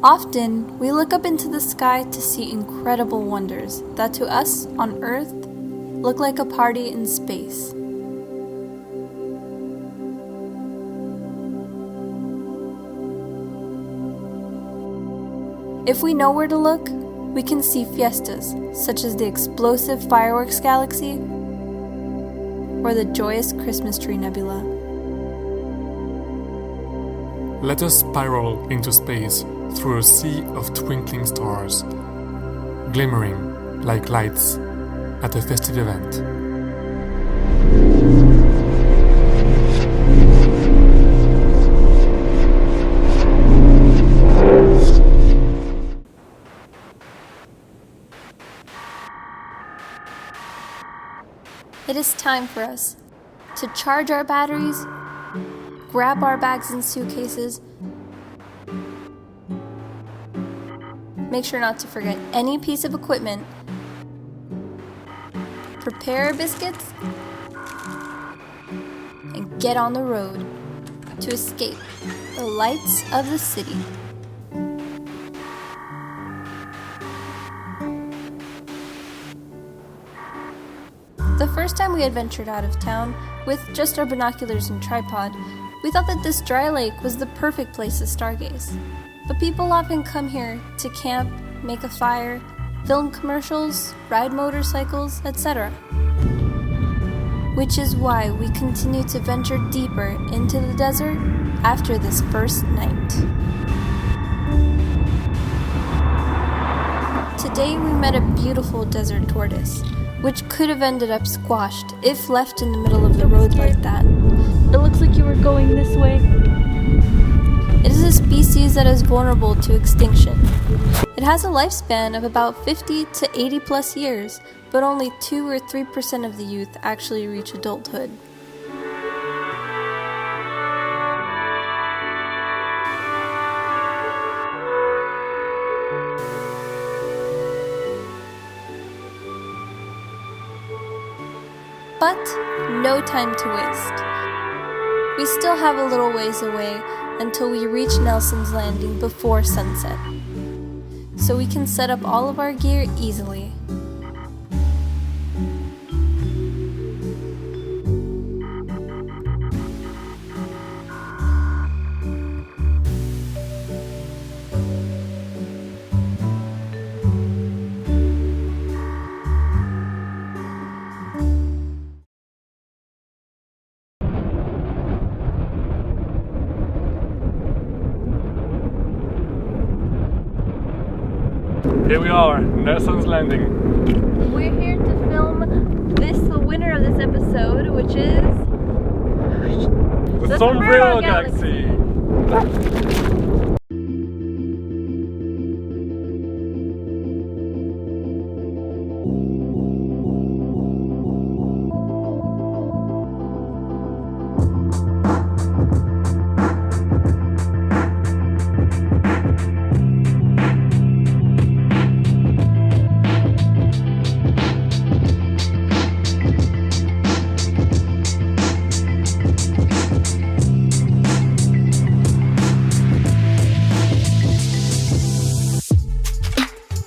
Often, we look up into the sky to see incredible wonders that to us on Earth look like a party in space. If we know where to look, we can see fiestas such as the explosive fireworks galaxy or the joyous Christmas tree nebula. Let us spiral into space through a sea of twinkling stars, glimmering like lights at a festive event. It is time for us to charge our batteries, grab our bags and suitcases, make sure not to forget any piece of equipment, prepare our biscuits, and get on the road to escape the lights of the city. The first time we had ventured out of town with just our binoculars and tripod, we thought that this dry lake was the perfect place to stargaze. But people often come here to camp, make a fire, film commercials, ride motorcycles, etc. Which is why we continue to venture deeper into the desert after this first night. Today we met a beautiful desert tortoise, which could have ended up squashed if left in the middle of the road like that. It looks like you were going this way. It is a species that is vulnerable to extinction. It has a lifespan of about 50 to 80 plus years, but only 2 or 3% of the youth actually reach adulthood. But no time to waste. We still have a little ways away until we reach Nelson's Landing before sunset, so we can set up all of our gear easily. Here we are, Nelson's Landing. We're here to film the winner of this episode, which is The Sombrero Galaxy.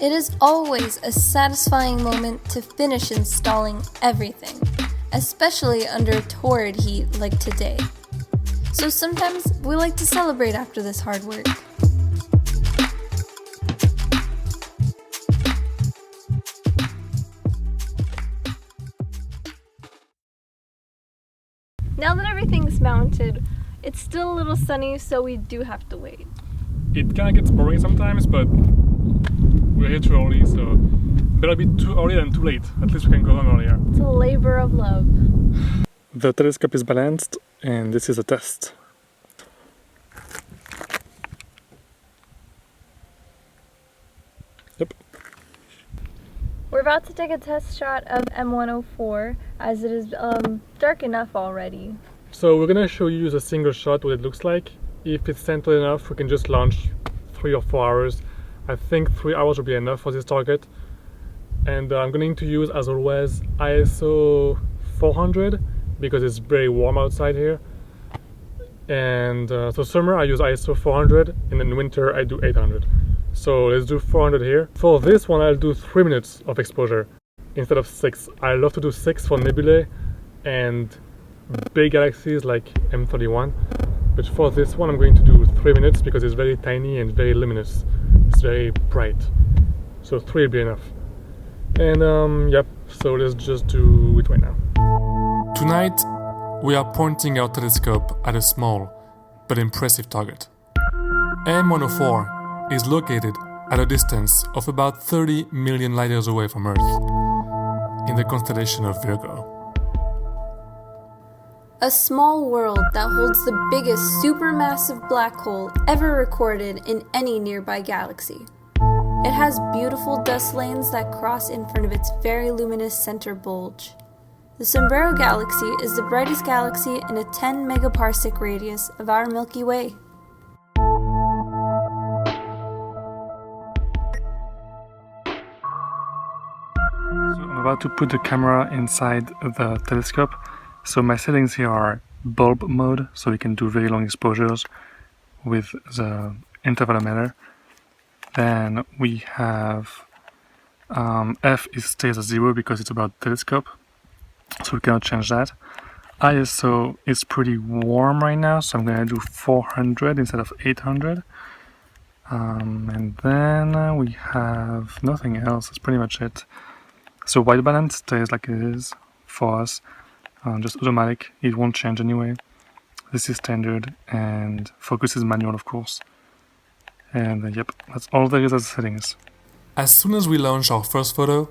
It is always a satisfying moment to finish installing everything, especially under a torrid heat like today. So sometimes we like to celebrate after this hard work. Now that everything's mounted, it's still a little sunny, so we do have to wait. It kind of gets boring sometimes, but we're here too early, so better be too early than too late. At least we can go home earlier. It's a labor of love. The telescope is balanced, and this is a test. Yep. We're about to take a test shot of M104 as it is dark enough already. So we're gonna show you the single shot, what it looks like. If it's centered enough, we can just launch 3 or 4 hours. I think 3 hours will be enough for this target. And I'm going to use, as always, ISO 400 because it's very warm outside here. And so summer I use ISO 400, and in winter I do 800. So let's do 400 here. For this one, I'll do 3 minutes of exposure instead of 6. I love to do 6 for nebulae and big galaxies like M31. But for this one, I'm going to do 3 minutes because it's very tiny and very luminous. It's very bright. So 3 will be enough. And yep, so let's just do it right now. Tonight, we are pointing our telescope at a small but impressive target. M104 is located at a distance of about 30 million light years away from Earth, in the constellation of Virgo. A small world that holds the biggest supermassive black hole ever recorded in any nearby galaxy. It has beautiful dust lanes that cross in front of its very luminous center bulge. The Sombrero galaxy is the brightest galaxy in a 10 megaparsec radius of our Milky Way. So I'm about to put the camera inside the telescope. So my settings here are bulb mode, so we can do very long exposures with the intervalometer. Then we have F stays at 0 because it's about telescope, so we cannot change that. ISO is pretty warm right now, so I'm gonna do 400 instead of 800. And then we have nothing else. That's pretty much it. So white balance stays like it is for us. Just automatic, it won't change anyway. This is standard, and focus is manual, of course. And yep, that's all there is as settings. As soon as we launch our first photo,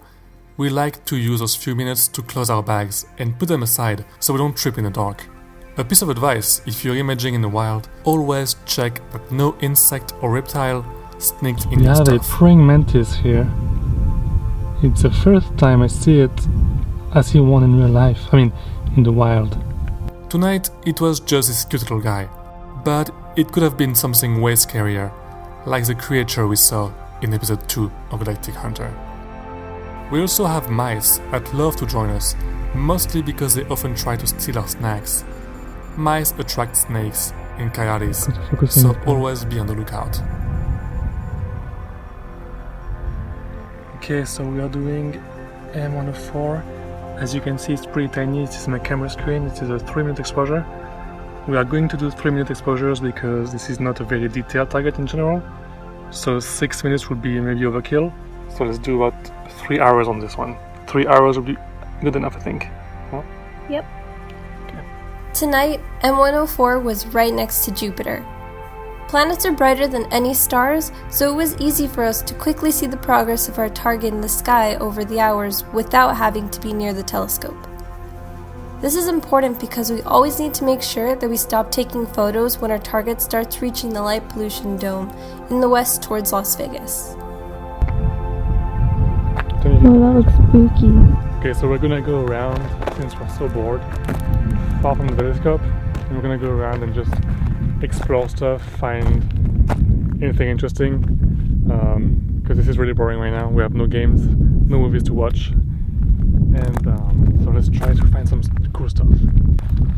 we like to use those few minutes to close our bags and put them aside so we don't trip in the dark. A piece of advice, if you're imaging in the wild, always check that no insect or reptile sneaks in your stuff. We have a praying mantis here. It's the first time I see one in real life. I mean, in the wild. Tonight it was just this cute little guy, but it could have been something way scarier, like the creature we saw in episode 2 of Galactic Hunter. We also have mice that love to join us, mostly because they often try to steal our snacks. Mice attract snakes and coyotes, so always be on the lookout. Okay, so we are doing M104. As you can see, it's pretty tiny. This is my camera screen. This is a 3-minute exposure. We are going to do 3-minute exposures because this is not a very detailed target in general. So 6 minutes would be maybe overkill. So let's do about 3 hours on this one. 3 hours would be good enough, I think. Huh? Yep. Okay. Tonight, M104 was right next to Jupiter. Planets are brighter than any stars, so it was easy for us to quickly see the progress of our target in the sky over the hours without having to be near the telescope. This is important because we always need to make sure that we stop taking photos when our target starts reaching the light pollution dome in the west towards Las Vegas. Oh, that looks spooky. Okay, so we're gonna go around, since we're so bored, far from the telescope, and we're gonna go around and just explore stuff, find anything interesting, because this is really boring right now. We have no games, no movies to watch, and so let's try to find some cool stuff.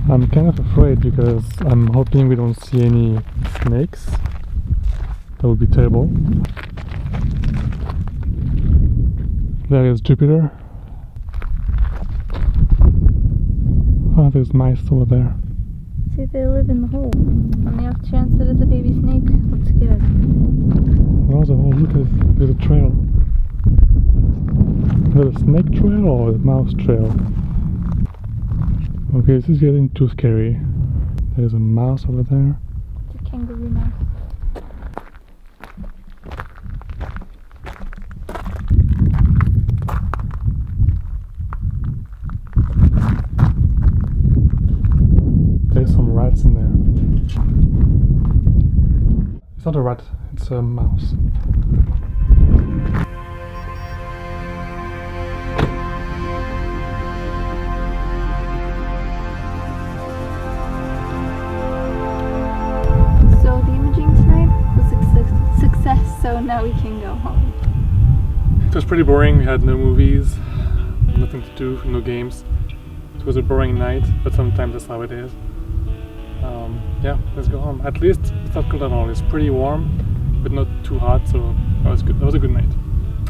I'm kind of afraid because I'm hoping we don't see any snakes. That would be terrible. There is Jupiter. Oh, there's mice over there. See, they live in the hole. On the off chance that it's a baby snake, let's get it. There's a hole. Look, there's a trail. Is that a snake trail or a mouse trail? Okay, this is getting too scary. There's a mouse over there. It's a kangaroo mouse. There's some rats in there. It's not a rat, it's a mouse. So the imaging tonight was a success, so now we can go home. It was pretty boring. We had no movies, nothing to do, no games. It was a boring night, but sometimes that's how it is. Yeah, let's go home. At least it's not cold at all. It's pretty warm, but not too hot, so That was good. That was a good night.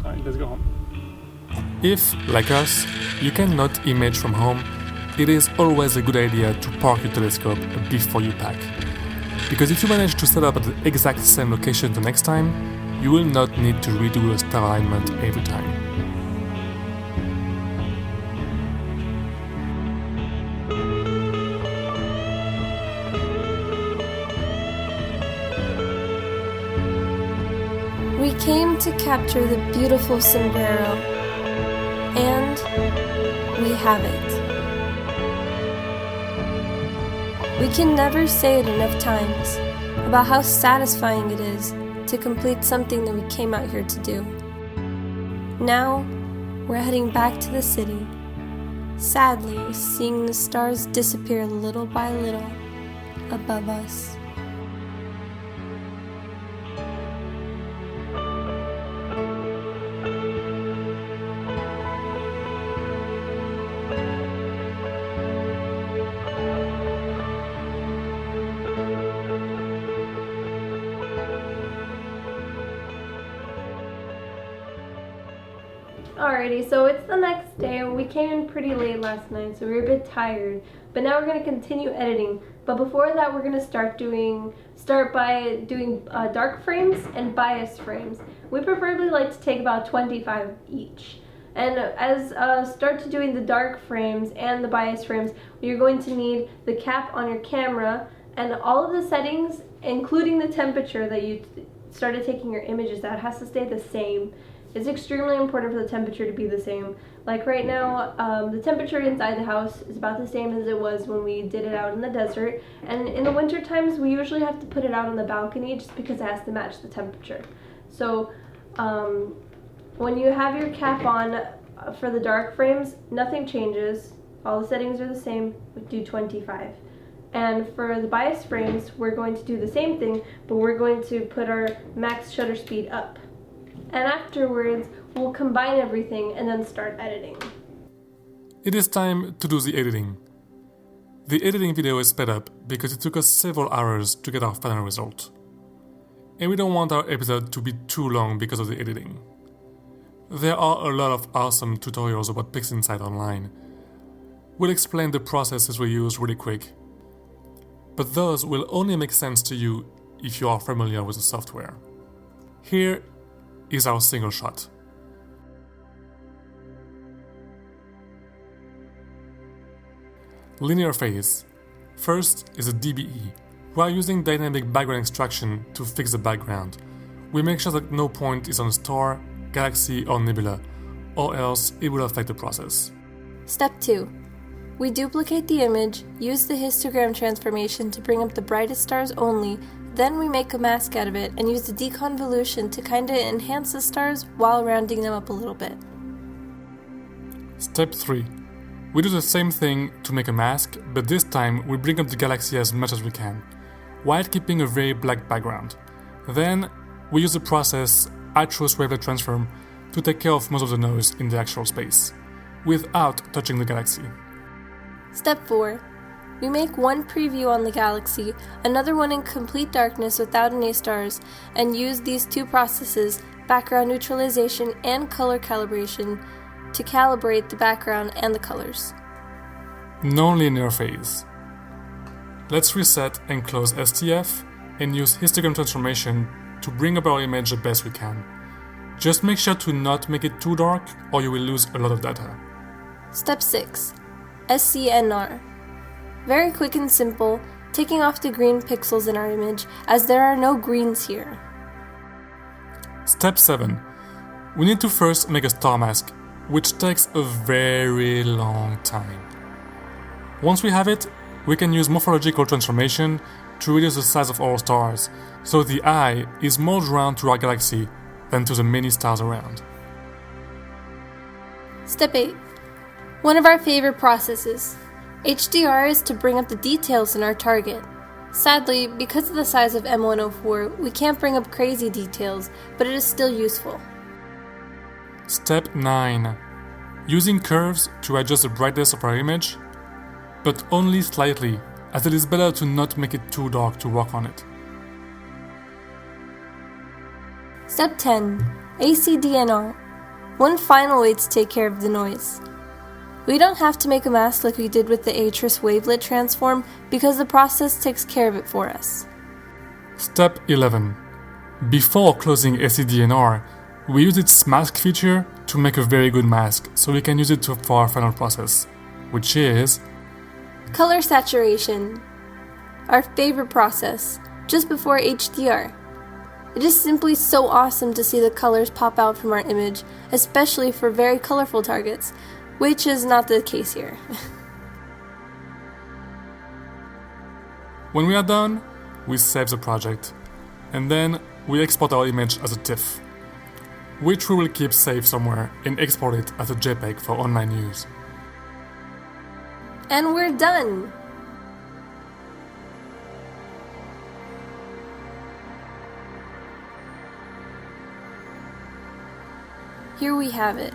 Alright, let's go home. If, like us, you cannot image from home, it is always a good idea to park your telescope before you pack. Because if you manage to set up at the exact same location the next time, you will not need to redo the star alignment every time. We came to capture the beautiful Sombrero, and we have it. We can never say it enough times about how satisfying it is to complete something that we came out here to do. Now, we're heading back to the city, sadly seeing the stars disappear little by little above us. Alrighty, so it's the next day and we came in pretty late last night, so we were a bit tired. But now we're going to continue editing. But before that, we're going to start by doing dark frames and bias frames. We preferably like to take about 25 each. And as start to doing the dark frames and the bias frames, you're going to need the cap on your camera and all of the settings, including the temperature that you started taking your images at, has to stay the same. It's extremely important for the temperature to be the same. Like right now, the temperature inside the house is about the same as it was when we did it out in the desert. And in the winter times, we usually have to put it out on the balcony just because it has to match the temperature. So when you have your cap on for the dark frames, nothing changes. All the settings are the same. We do 25. And for the bias frames, we're going to do the same thing, but we're going to put our max shutter speed up. And afterwards, we'll combine everything and then start editing. It is time to do the editing. The editing video is sped up because it took us several hours to get our final result. And we don't want our episode to be too long because of the editing. There are a lot of awesome tutorials about PixInsight online. We'll explain the processes we use really quick. But those will only make sense to you if you are familiar with the software. Here is our single shot. Linear phase. First is a DBE. We are using dynamic background extraction to fix the background. We make sure that no point is on a star, galaxy or nebula, or else it will affect the process. Step 2. We duplicate the image, use the histogram transformation to bring up the brightest stars only, then we make a mask out of it and use the deconvolution to kinda enhance the stars while rounding them up a little bit. Step 3. We do the same thing to make a mask, but this time we bring up the galaxy as much as we can, while keeping a very black background. Then we use the process Atro's wavelet transform to take care of most of the noise in the actual space, without touching the galaxy. Step 4. We make one preview on the galaxy, another one in complete darkness without any stars, and use these two processes, background neutralization and color calibration, to calibrate the background and the colors. Non-linear phase. Let's reset and close STF and use histogram transformation to bring up our image the best we can. Just make sure to not make it too dark or you will lose a lot of data. Step 6. SCNR. Very quick and simple, taking off the green pixels in our image, as there are no greens here. Step 7. We need to first make a star mask, which takes a very long time. Once we have it, we can use morphological transformation to reduce the size of our stars, so the eye is more drawn to our galaxy than to the many stars around. Step 8. One of our favorite processes. HDR is to bring up the details in our target. Sadly, because of the size of M104, we can't bring up crazy details, but it is still useful. Step 9. Using curves to adjust the brightness of our image, but only slightly, as it is better to not make it too dark to work on it. Step 10. ACDNR. One final way to take care of the noise. We don't have to make a mask like we did with the Atris wavelet transform because the process takes care of it for us. Step 11. Before closing ACDNR, we use its mask feature to make a very good mask, so we can use it for our final process, which is color saturation. Our favorite process, just before HDR. It is simply so awesome to see the colors pop out from our image, especially for very colorful targets, which is not the case here. When we are done, we save the project, and then we export our image as a TIFF, which we will keep safe somewhere and export it as a JPEG for online use. And we're done! Here we have it,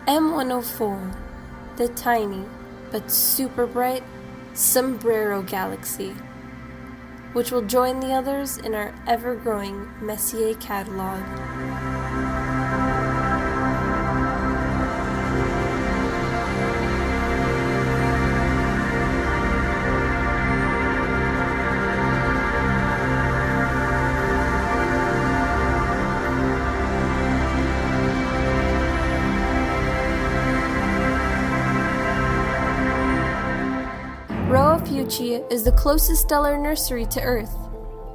M104, the tiny but super bright Sombrero galaxy, which will join the others in our ever-growing Messier catalog. Fuji is the closest stellar nursery to Earth.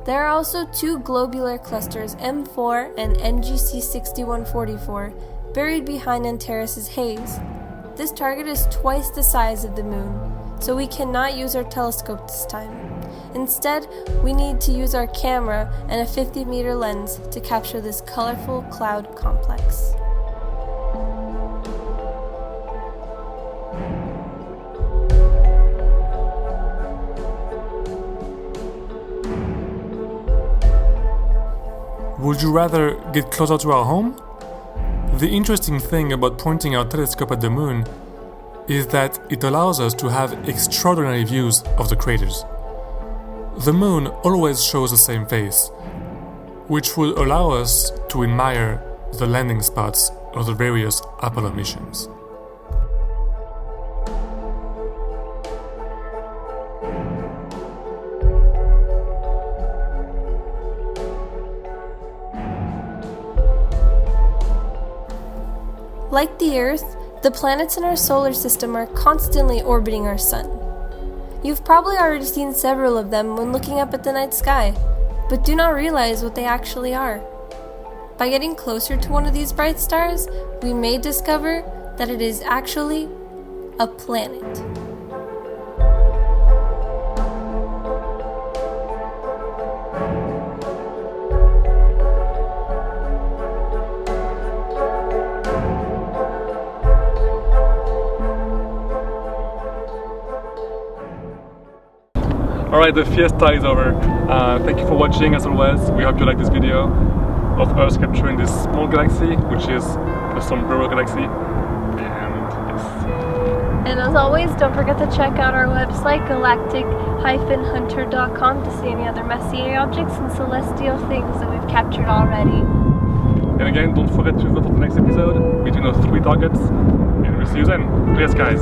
There are also two globular clusters, M4 and NGC 6144, buried behind Antares' haze. This target is twice the size of the Moon, so we cannot use our telescope this time. Instead, we need to use our camera and a 50-meter lens to capture this colorful cloud complex. Would you rather get closer to our home? The interesting thing about pointing our telescope at the Moon is that it allows us to have extraordinary views of the craters. The Moon always shows the same face, which will allow us to admire the landing spots of the various Apollo missions. Like the Earth, the planets in our solar system are constantly orbiting our sun. You've probably already seen several of them when looking up at the night sky, but do not realize what they actually are. By getting closer to one of these bright stars, we may discover that it is actually a planet. Alright, the fiesta is over. Thank you for watching as always. We hope you like this video of us capturing this small galaxy, which is the Sombrero galaxy. And as always, don't forget to check out our website, galactic-hunter.com, to see any other Messier objects and celestial things that we've captured already. And again, don't forget to vote for the next episode between those 3 targets, and we'll see you then. Clear skies!